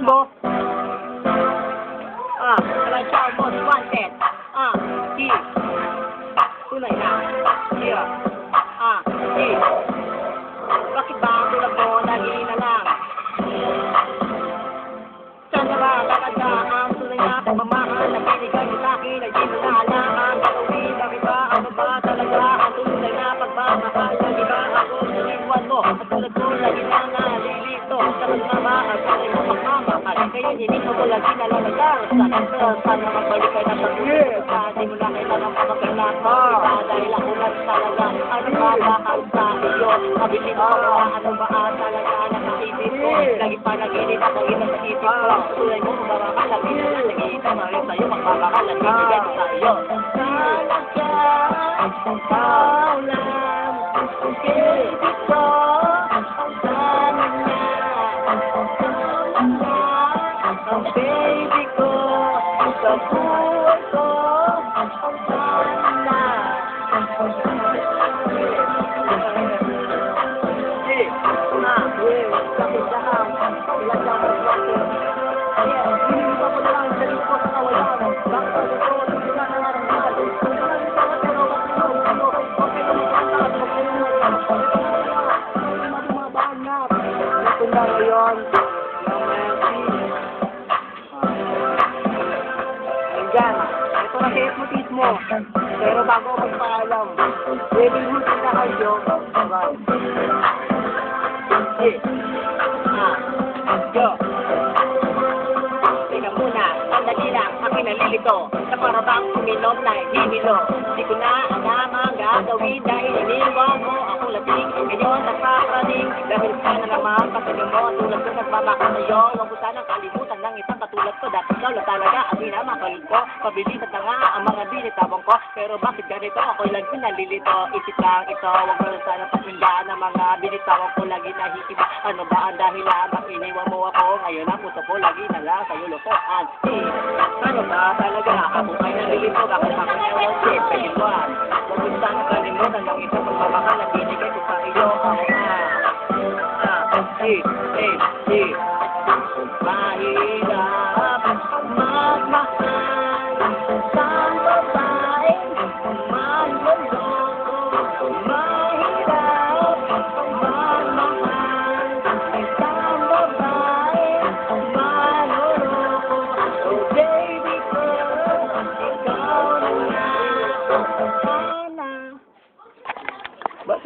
mo. Walang chow most wanted. G. Tunay na. Here. G. Bakit ba ang tulad mo naging na lang? Sana ba talaga ang tunay na pagmamahal na binigay mo sa'kin ay di mo na alam ang gagawin? Bakit ba ano ba talaga ang tunay na pagmamahal? Di ba ako niliwan mo? At tulad ko lagi na nalilito. Dapat na ba ang tunay mo pagmamahal? Kaya hindi mo ko lagi nalalagar sa kanto. Sana magbalik ka na sa tuloy. Di mo na kailangan pa magkailangan mo. Dahil ako lang talaga ano ba bahal sa iyo? Mabilis mo ba ano ba talaga nakaisip ko? Lagi pa naginip ako ilan sa isip ko. Tulay mo magmamahal at hindi na nag-iisa mo rin sa'yo. Magmamahal at binigay ko sa'yo. Talaga ikaw lang baby ko. Sana na ang baby ko sa buhay ko. Sana ngayon, Ayan, ito na hipnotis mo. Pero bago ako magpaalam, pwede mo sila kayo. Go. Tingnan muna, sandali lang, aking nalilito. Sa para bang uminom na hinilo. Di ko na alam ang gagawin dahil iniwan mo ako lasing. Ngayon nakakaning dahil ka na naman pasanin mo. Tulad ko nagmamahal sa'yo. Huwag ko sanang kalimutan ng isang katulad ko. Dahil ikaw lang talaga ang minamahal ko. Pabilisan na nga ang mga binitawan ko. Pero bakit ganito? Ako'y lagi nalilito. Isip lang ito. Huwag mo lang sanang pakinggan ang mga binitawan ko. Lagi nahihiba. Ano ba ang dahilan? Bak iniwan mo ako. Ngayon ang puso ko lagi na lang sa'yo lukoan. Ano ba talaga? Ako ay nalilito. Bakit ako ngayon? Pagkiluan. Huwag mo sanang kalimutan ng isang pagmamahal na binigay ko sa iyo. Mahirap magmahal sa babae, manloloko. Mahirap magmahal sa babae, manloloko. Oh baby ko, ikaw na nga sana. Ba't